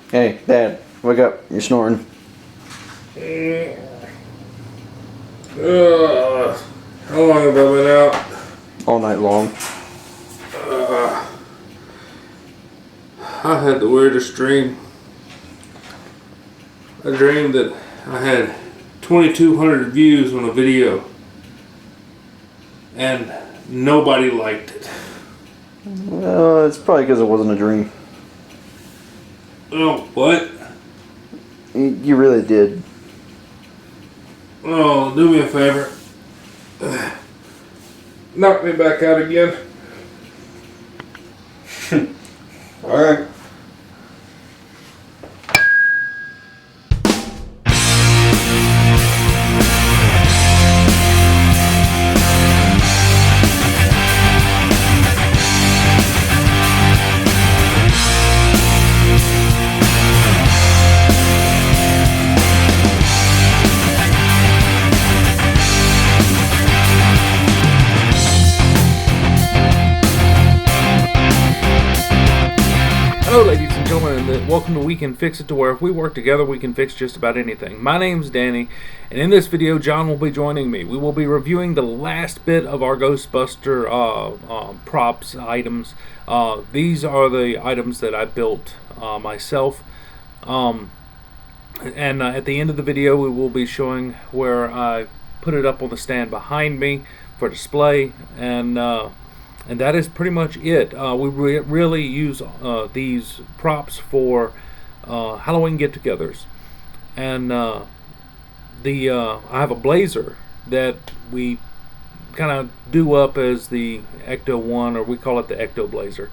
Hey, Dad, wake up. You're snoring. How long have I been out? All night long. I had the weirdest dream. I dreamed that I had 2,200 views on a video and nobody liked it. Well, it's probably because it wasn't a dream. Oh, what? You really did. Oh, do me a favor. Knock me back out again. Alright. Hello ladies and gentlemen, and welcome to We Can Fix It, to where if we work together we can fix just about anything. My name's Danny, and in this video John will be joining me. We will be reviewing the last bit of our Ghostbuster props items. These are the items that I built myself. And at the end of the video we will be showing where I put it up on the stand behind me for display, and that is pretty much it. We really use these props for Halloween get-togethers, and I have a blazer that we kind of do up as the Ecto One, or we call it the Ecto Blazer,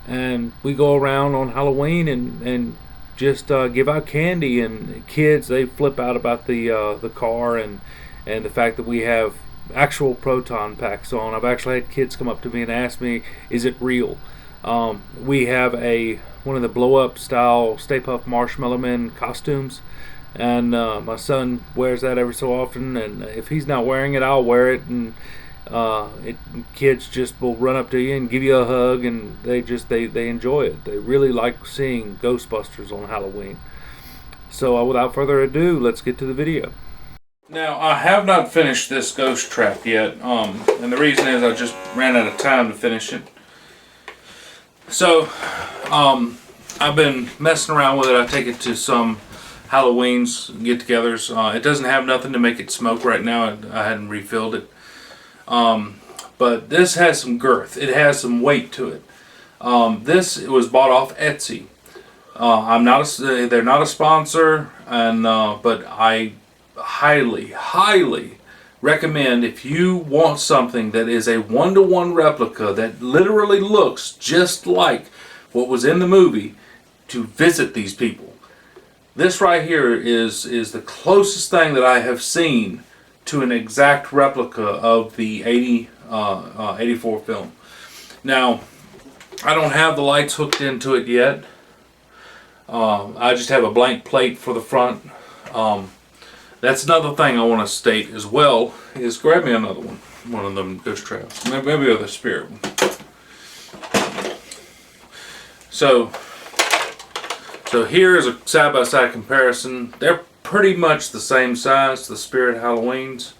and we go around on Halloween and just give out candy, and kids, they flip out about the car and the fact that we have actual proton packs on. I've actually had kids come up to me and ask me, is it real? We have one of the blow-up style Stay Puft Marshmallow Man costumes, and my son wears that every so often, and if he's not wearing it, I'll wear it, and kids just will run up to you and give you a hug, and they enjoy it. They really like seeing Ghostbusters on Halloween. So without further ado, let's get to the video. Now, I have not finished this ghost trap yet, and the reason is I just ran out of time to finish it. So, I've been messing around with it. I take it to some Halloween's get-togethers. It doesn't have nothing to make it smoke right now. I hadn't refilled it. But this has some girth. It has some weight to it. This was bought off Etsy. They're not a sponsor, and but I highly recommend, if you want something that is a one-to-one replica that literally looks just like what was in the movie, to visit these people. This right here is the closest thing that I have seen to an exact replica of the 84 film. Now, I don't have the lights hooked into it yet. I just have a blank plate for the front. That's another thing I want to state as well, is grab me another one of them ghost traps, maybe the spirit one. So here is a side-by-side comparison. They're pretty much the same size, the Spirit Halloweens,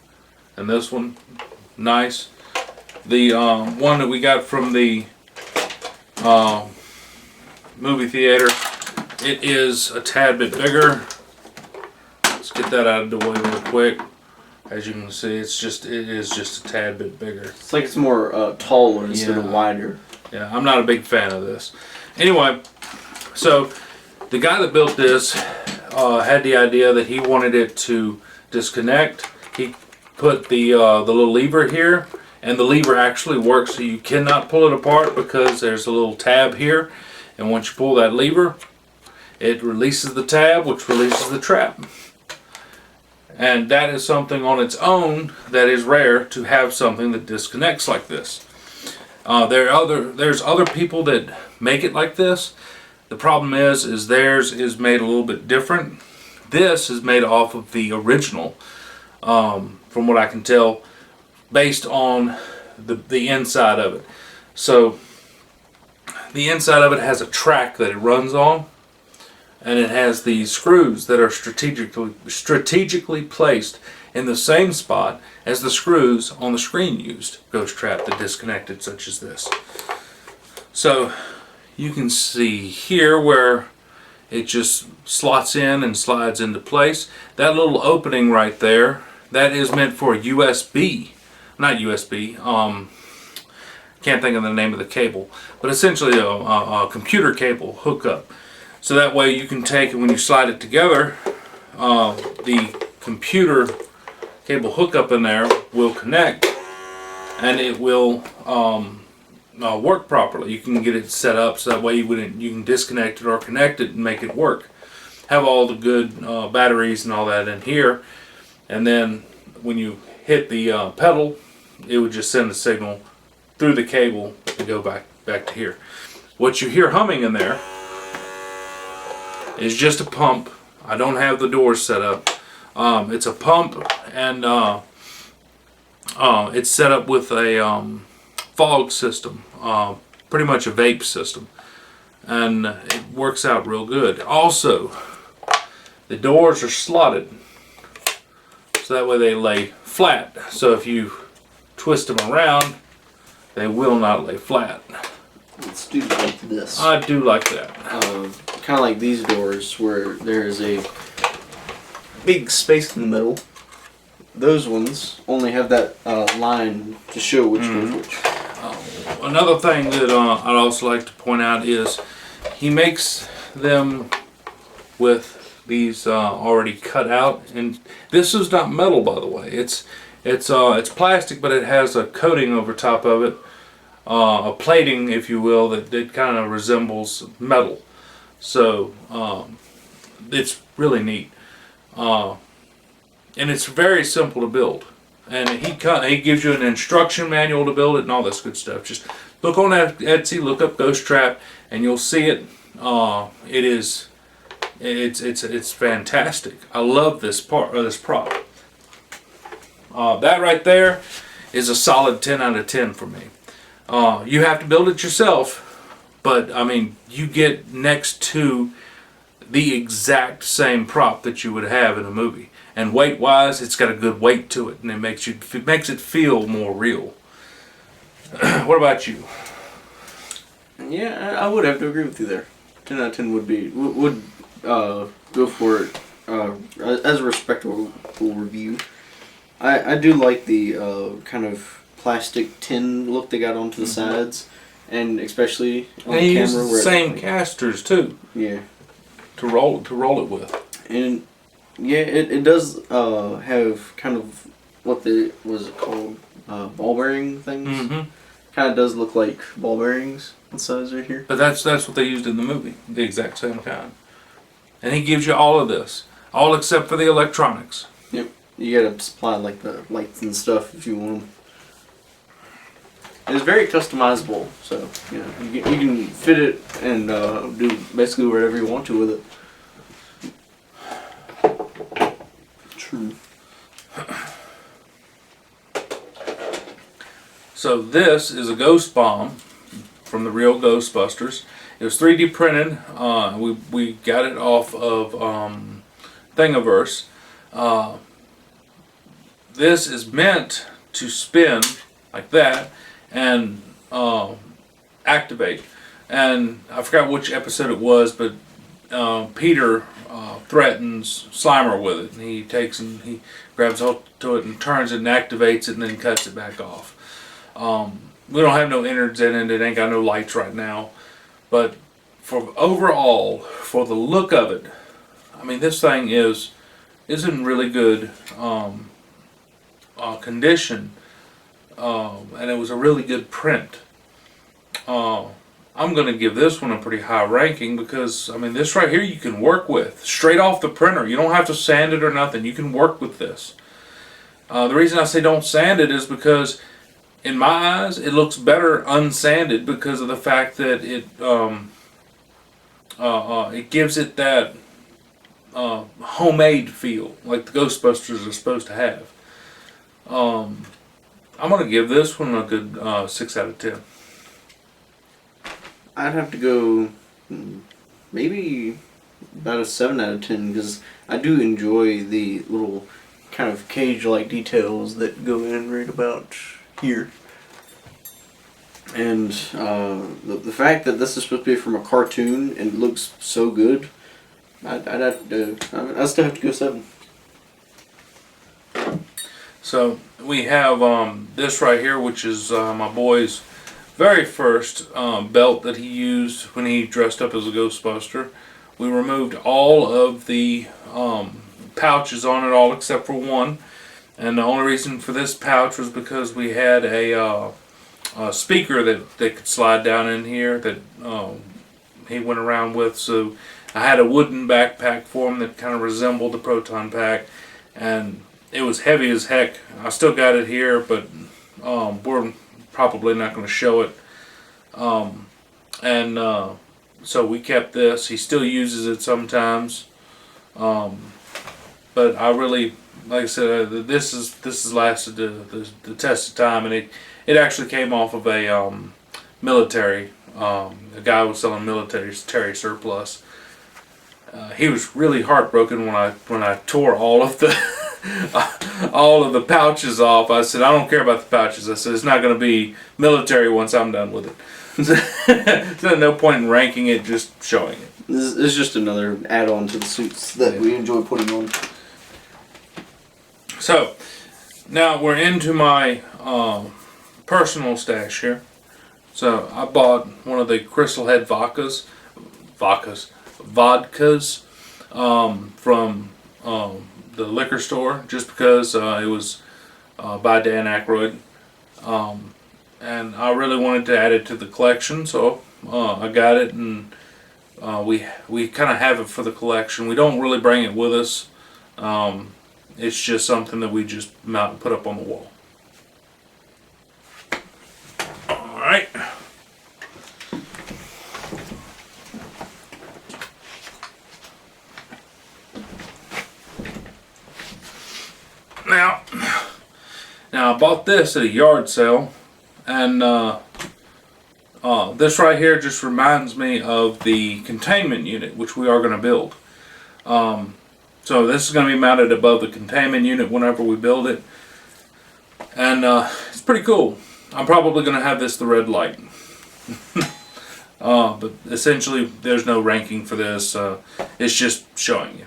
and this one, nice. The one that we got from the movie theater, it is a tad bit bigger. Get that out of the way real quick. As you can see, it is just a tad bit bigger. It's like it's more taller instead of wider. Yeah, I'm not a big fan of this. Anyway, so the guy that built this had the idea that he wanted it to disconnect. He put the little lever here, and the lever actually works, so you cannot pull it apart because there's a little tab here, and once you pull that lever, it releases the tab, which releases the trap. And that is something on its own that is rare, to have something that disconnects like this. There's other people that make it like this. The problem is theirs is made a little bit different. This is made off of the original, from what I can tell, based on the inside of it. So the inside of it has a track that it runs on, and it has these screws that are strategically placed in the same spot as the screws on the screen used ghost trap that disconnected, such as this. So you can see here where it just slots in and slides into place. That little opening right there, that is meant for USB, not USB, can't think of the name of the cable, but essentially a computer cable hookup. So that way you can take it, when you slide it together, the computer cable hookup in there will connect, and it will work properly. You can get it set up so that way you can disconnect it or connect it and make it work. Have all the good batteries and all that in here, and then when you hit the pedal, it would just send the signal through the cable to go back to here. What you hear humming in there is just a pump. I don't have the doors set up. It's a pump, and it's set up with a fog system, pretty much a vape system, and it works out real good. Also, the doors are slotted, so that way they lay flat. So if you twist them around, they will not lay flat. Let's do like this. I do like that. Kind of like these doors where there is a big space in the middle. Those ones only have that line to show which goes which. Another thing that I'd also like to point out is he makes them with these already cut out, and this is not metal, by the way. It's plastic, but it has a coating over top of it, a plating, if you will, that kind of resembles metal. So it's really neat, and it's very simple to build. And he gives you an instruction manual to build it and all this good stuff. Just look on Etsy, look up Ghost Trap, and you'll see it. It's fantastic. I love this prop. That right there is a solid 10 out of 10 for me. You have to build it yourself, but I mean, you get next to the exact same prop that you would have in a movie. And weight-wise, it's got a good weight to it, and it makes it feel more real. What about you? Yeah, I would have to agree with you there. 10 out of 10 would go for it as a respectable review. I do like the kind of plastic tin look they got onto the sides, and especially on the camera. Use the same casters too. Yeah. To roll it with. And yeah, it does have kind of what was it called, ball bearing things. Mm-hmm. Kind of does look like ball bearings on the sides right here. But that's what they used in the movie, the exact same kind. And he gives you all of this, all except for the electronics. Yep, you gotta supply like the lights and stuff if you want them. It's very customizable, so you know you can fit it and do basically whatever you want to with it. True. So this is a ghost bomb from the real Ghostbusters. It was 3D printed. We got it off of Thingiverse. This is meant to spin like that and activate. And I forgot which episode it was, but Peter threatens Slimer with it. And he takes and he grabs onto it and turns it and activates it and then cuts it back off. We don't have no innards in it. It ain't got no lights right now. But for overall, for the look of it, I mean, this thing is in really good condition, and it was a really good print. I'm going to give this one a pretty high ranking because, I mean, this right here you can work with straight off the printer. You don't have to sand it or nothing. You can work with this. The reason I say don't sand it is because in my eyes, it looks better unsanded because of the fact that it gives it that homemade feel like the Ghostbusters are supposed to have. I'm going to give this one a good 6 out of 10. I'd have to go maybe about a 7 out of 10 because I do enjoy the little kind of cage-like details that go in right about here. And the fact that this is supposed to be from a cartoon and it looks so good, I'd still have to go 7. So we have this right here, which is my boy's very first belt that he used when he dressed up as a Ghostbuster. We removed all of the pouches on it, all except for one. And the only reason for this pouch was because we had a speaker that could slide down in here that he went around with. So I had a wooden backpack for him that kind of resembled the proton pack, and it was heavy as heck. I still got it here, but we're probably not going to show it. So we kept this. He still uses it sometimes, but I really, like I said, this has lasted the test of time, and it actually came off of a military. A guy was selling military surplus. He was really heartbroken when I tore all of the all of the pouches off. I said, I don't care about the pouches. I said, it's not going to be military once I'm done with it. So no point in ranking it, just showing it. This is just another add-on to the suits that we enjoy putting on. So now we're into my personal stash here. So I bought one of the Crystal Head vodkas from the liquor store, just because it was by Dan Aykroyd, and I really wanted to add it to the collection, so I got it, and we kind of have it for the collection. We don't really bring it with us. It's just something that we just mount and put up on the wall. All right. Now I bought this at a yard sale, and this right here just reminds me of the containment unit, which we are going to build. So this is going to be mounted above the containment unit whenever we build it, and it's pretty cool. I'm probably going to have this the red light. But essentially there's no ranking for this. It's just showing you.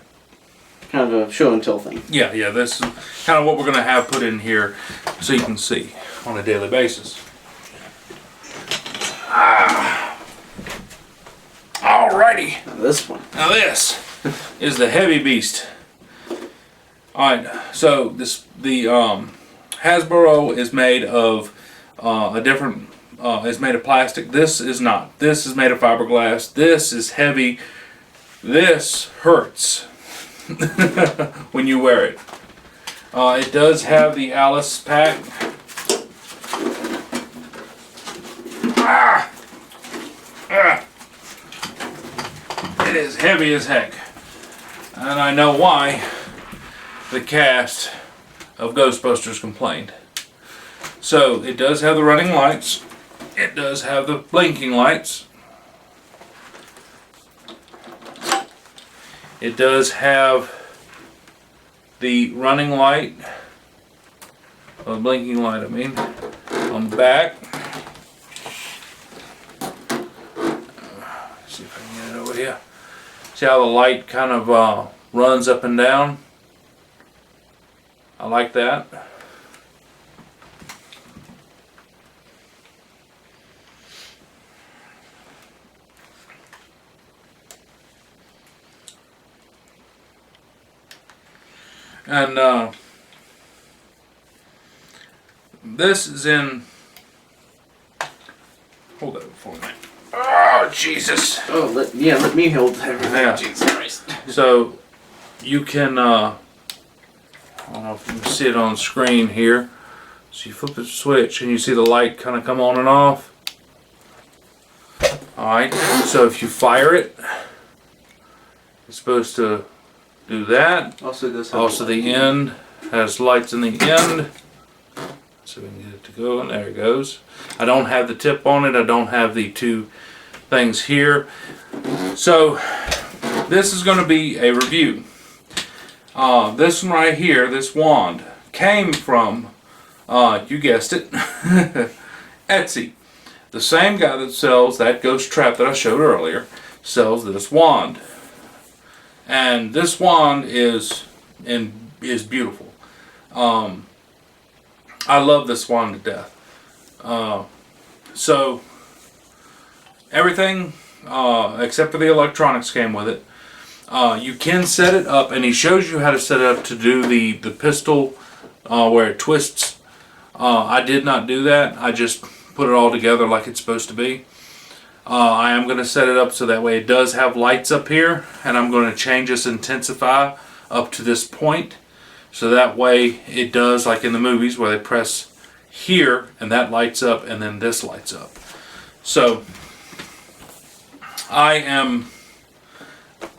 Kind of a show and tell thing. Yeah, this is kind of what we're going to have put in here so you can see on a daily basis. Alrighty. Now this one. Now this is the heavy beast. Alright, so the Hasbro is made of a different, is made of plastic. This is not. This is made of fiberglass. This is heavy. This hurts when you wear it. It does have the Alice pack. It is heavy as heck, and I know why the cast of Ghostbusters complained. So it does have the running lights. It does have the blinking lights. It does have the running light, or the blinking light, I mean, on the back. Let's see if I can get it over here. See how the light kind of runs up and down? I like that. And this is in. Hold that for me. Oh Jesus! Oh, let me hold everything. Yeah. Jesus Christ. So you can. I don't know if you can see it on the screen here. So you flip the switch and you see the light kind of come on and off. Alright, so if you fire it, it's supposed to do that. Also, The end has lights in the end. So we can get it to go, and there it goes. I don't have the tip on it. I don't have the two things here. So this is going to be a review. This one right here, this wand, came from, you guessed it, Etsy. The same guy that sells that ghost trap that I showed earlier sells this wand. And this wand is beautiful. I love this wand to death. So everything except for the electronics came with it. You can set it up, and he shows you how to set it up to do the pistol where it twists. I did not do that. I just put it all together like it's supposed to be. I am going to set it up so that way it does have lights up here, and I'm going to change this intensify up to this point, so that way it does like in the movies where they press here and that lights up and then this lights up. So I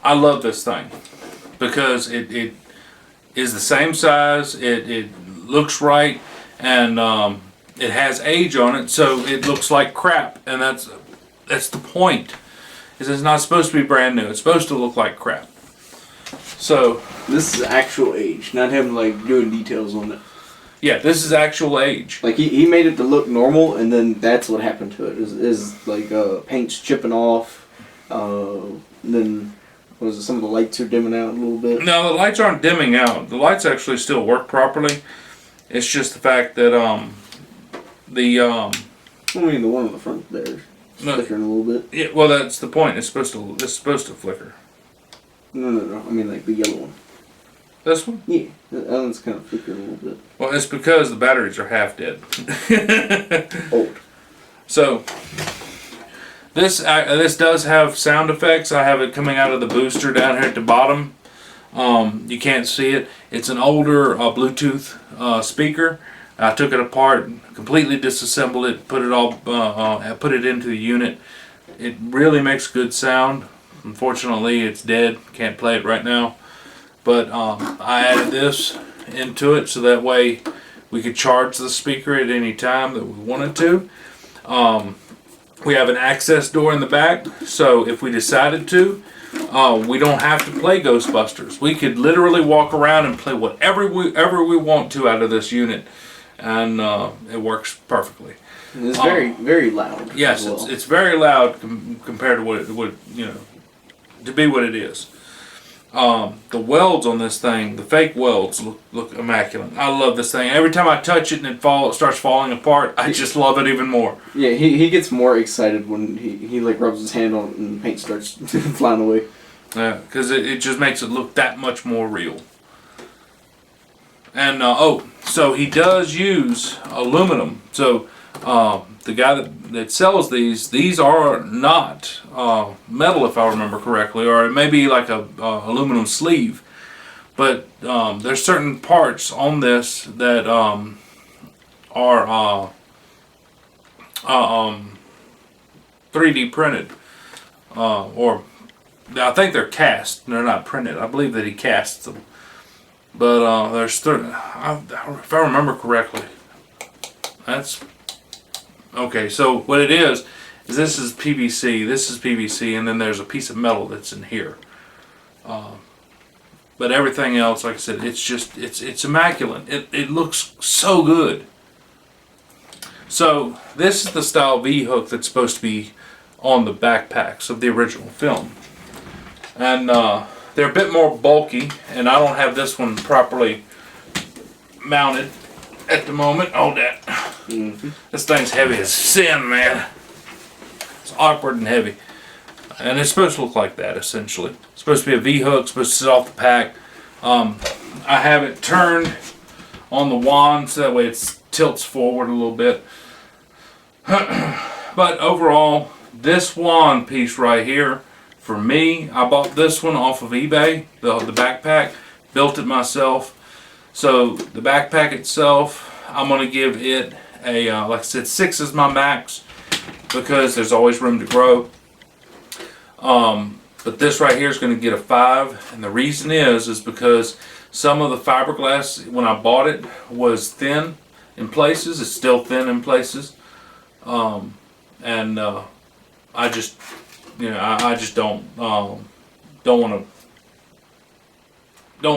love this thing because it is the same size, it looks right, and it has age on it, so it looks like crap, and that's the point. Is it's not supposed to be brand new. It's supposed to look like crap. So this is actual age, not him like doing details on it. Yeah, this is actual age. Like he made it to look normal, and then that's what happened to it. Is like paint's chipping off. Then was it some of the lights are dimming out a little bit? No, the lights aren't dimming out. The lights actually still work properly. It's just the fact that I mean the one on the front there is flickering a little bit. Yeah, well that's the point. It's supposed to flicker. No. I mean like the yellow one. This one? Yeah, that one's kind of flickering a little bit. Well, it's because the batteries are half dead. Old. So this does have sound effects. I have it coming out of the booster down here at the bottom. You can't see it. It's an older Bluetooth speaker. I took it apart, completely disassembled it, put it into the unit. It really makes good sound. Unfortunately, it's dead. Can't play it right now. But I added this into it so that way we could charge the speaker at any time that we wanted to. We have an access door in the back, so if we decided to, we don't have to play Ghostbusters. We could literally walk around and play whatever we want to out of this unit, and it works perfectely. And it's very, very loud. Yes, well. it's very loud compared to what to be what it is. The welds on this thing, the fake welds, look immaculate. I love this thing. Every time I touch it and it starts falling apart, I just love it even more. Yeah, he gets more excited when he like rubs his hand on it and paint starts flying away. Yeah, because it just makes it look that much more real. And so he does use aluminum. So the guy that sells these are not metal, if I remember correctly, or it may be like a aluminum sleeve. But there's certain parts on this that are 3D printed, or I think they're cast. They're not printed. I believe that he casts them. But if I remember correctly, that's. Okay, so what it is this is PVC, and then there's a piece of metal that's in here. But everything else, like I said, it's immaculate. It looks so good. So this is the style V-hook that's supposed to be on the backpacks of the original film. And they're a bit more bulky, and I don't have this one properly mounted at the moment. Oh, that. Mm-hmm. This thing's heavy as sin, man. It's awkward and heavy. And it's supposed to look like that, essentially. It's supposed to be a V-hook, supposed to sit off the pack. I have it turned on the wand so that way it tilts forward a little bit. But overall, this wand piece right here, for me, I bought this one off of eBay, the backpack, built it myself. So the backpack itself, I'm going to give it a, like I said, 6 is my max because there's always room to grow. But this right here is going to get a 5, and the reason is because some of the fiberglass when I bought it was thin in places. It's still thin in places, and I just, I just don't don't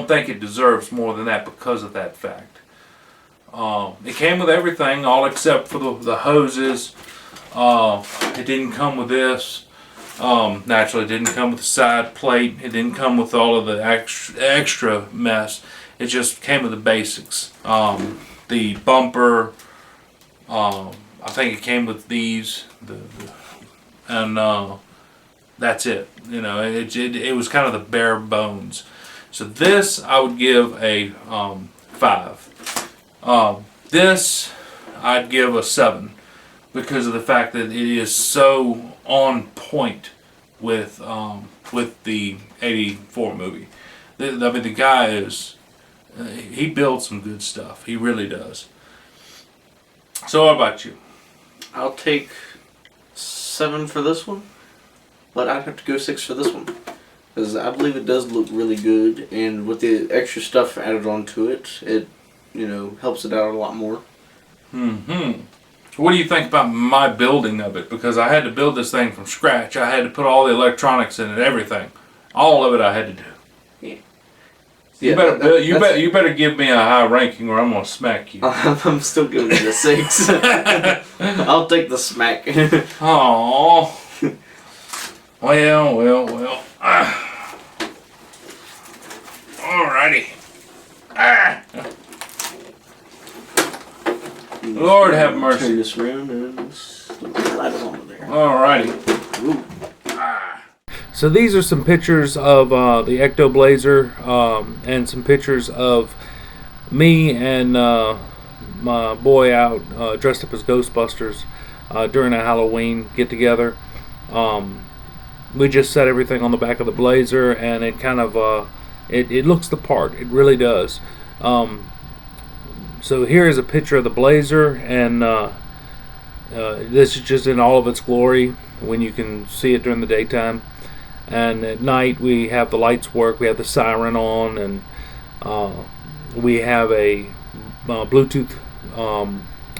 think it deserves more than that because of that fact. It came with everything, all except for the hoses. It didn't come with this. Naturally, it didn't come with the side plate. It didn't come with all of the extra mess. It just came with the basics. The bumper. I think it came with these. And that's it. You know, it was kind of the bare bones. So this I would give a 5. This I'd give a 7 because of the fact that it is so on point with the '84 movie. I mean, the guy is he builds some good stuff. He really does. So what about you? I'll take 7 for this one, but I'd have to go 6 for this one. Because I believe it does look really good, and with the extra stuff added onto it, it, helps it out a lot more. What do you think about my building of it? Because I had to build this thing from scratch. I had to put all the electronics in it, everything. All of it I had to do. Yeah. You better give me a high ranking or I'm going to smack you. I'm still giving it a 6. I'll take the smack. Aww. Well. Alrighty. Lord have mercy. Turn this around and slide it onto there. Alrighty. Ooh. So these are some pictures of the Ecto Blazer and some pictures of me and my boy out dressed up as Ghostbusters during a Halloween get together. We just set everything on the back of the Blazer, and it kind of it looks the part. It really does. So here is a picture of the Blazer, and this is just in all of its glory when you can see it during the daytime. And at night we have the lights work, we have the siren on, and we have a Bluetooth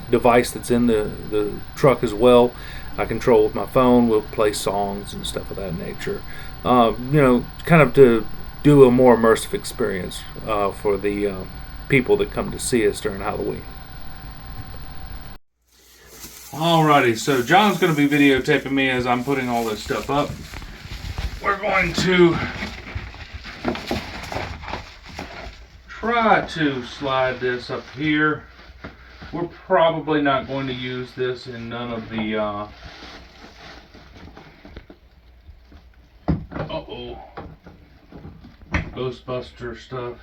device that's in the truck as well. I control with my phone. We'll play songs and stuff of that nature. Kind of to do a more immersive experience for the people that come to see us during Halloween. Alrighty, so John's going to be videotaping me as I'm putting all this stuff up. We're going to try to slide this up here. We're probably not going to use this in none of the Ghostbuster stuff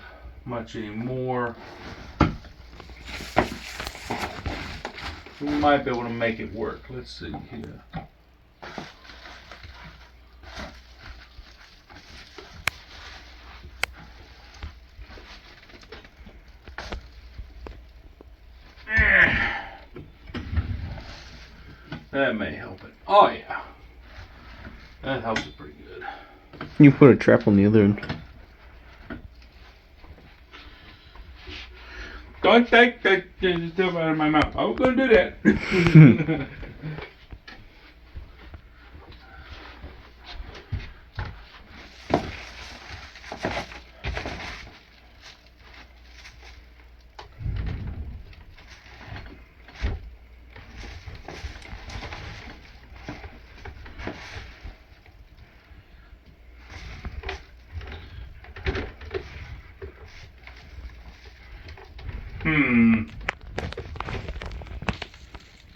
much anymore. We might be able to make it work. Let's see here. That may help it. Oh yeah. That helps it pretty good. You put a trap on the other end. Don't take that stuff out of my mouth. I was going to do that.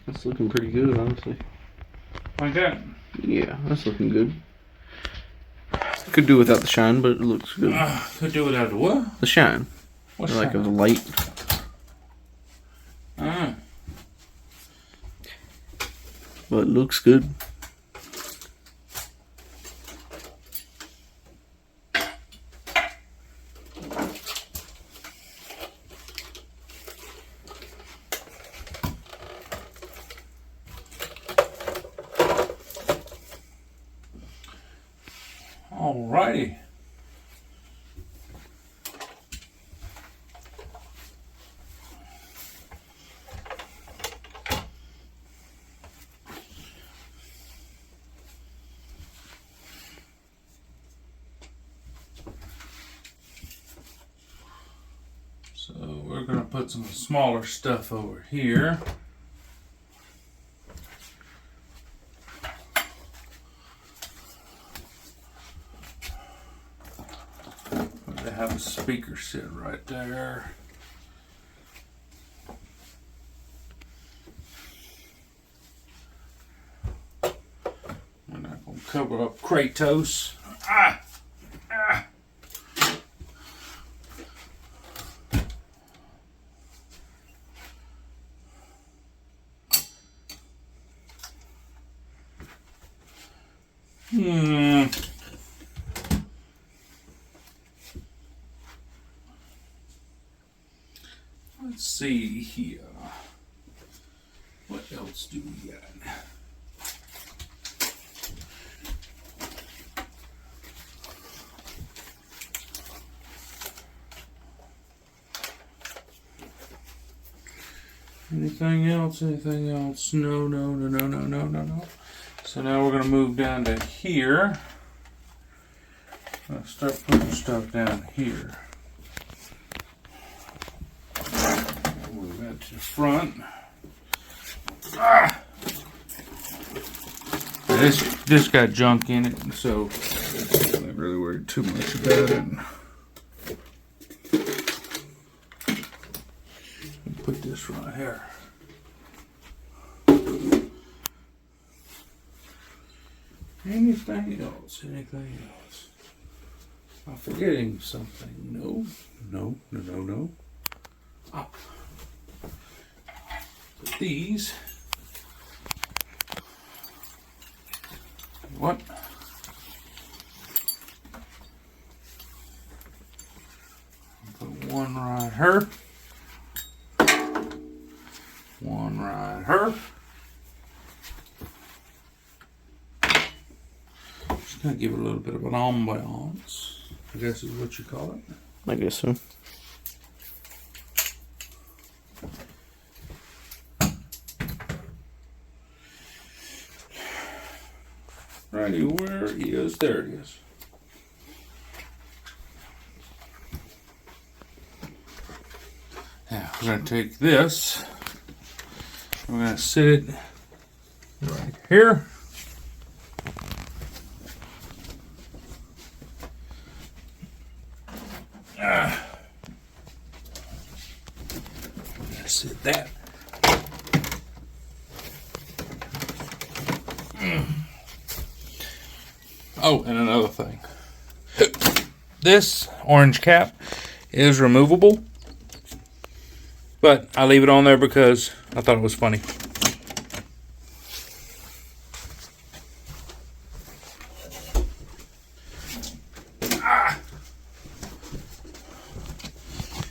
That's looking pretty good, honestly. Like that? Yeah, that's looking good. Could do without the shine, but it looks good. Could do without the what? The shine. What's like shine? of the light. But it looks good. Alrighty. put some smaller stuff over here. They have a speaker sit right there. We're not going to cover up Kratos. Let's see here. What else do we got? Anything else? Anything else? No. So now we're going to move down to here. I'm going to start putting stuff down here. Move that to the front. This got junk in it, so I'm not really worried too much about it. Put this right here. Anything else? Anything else? I'm forgetting something. No. Oh. Put these. What? Put one right here. One right here. Just gonna give it a little bit of an ambiance, I guess is what you call it. I guess so. Righty, where is, there it is. Now we're gonna take this. We're going to sit it right here. Sit that. Oh, and another thing. This orange cap is removable. But I leave it on there because I thought it was funny.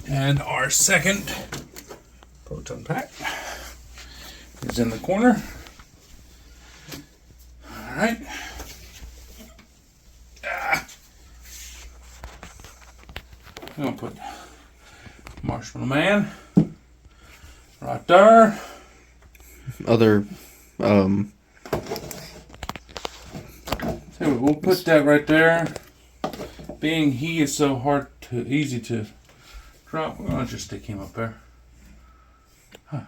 And our second proton pack is in the corner. All right. I'm going to put Marshmallow Man right there. Other, So we'll put that right there. Being he is so easy to drop, we're gonna just stick him up there. Oh.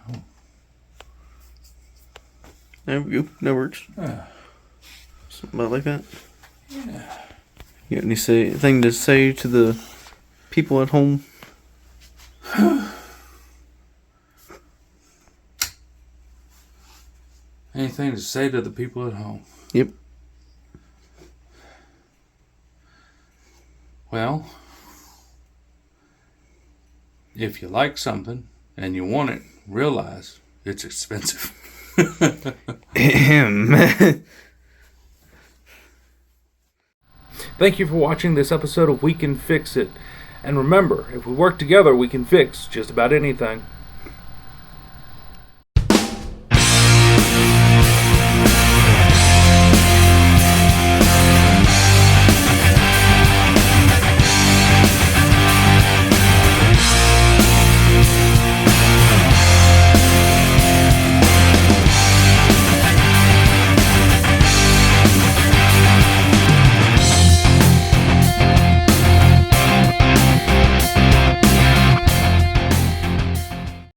There we go. That works. Yeah. Something about like that. Yeah. You got anything to say to the people at home? Anything to say to the people at home? Yep. Well, if you like something and you want it, realize it's expensive. Thank you for watching this episode of We Can Fix It. And remember, if we work together, we can fix just about anything.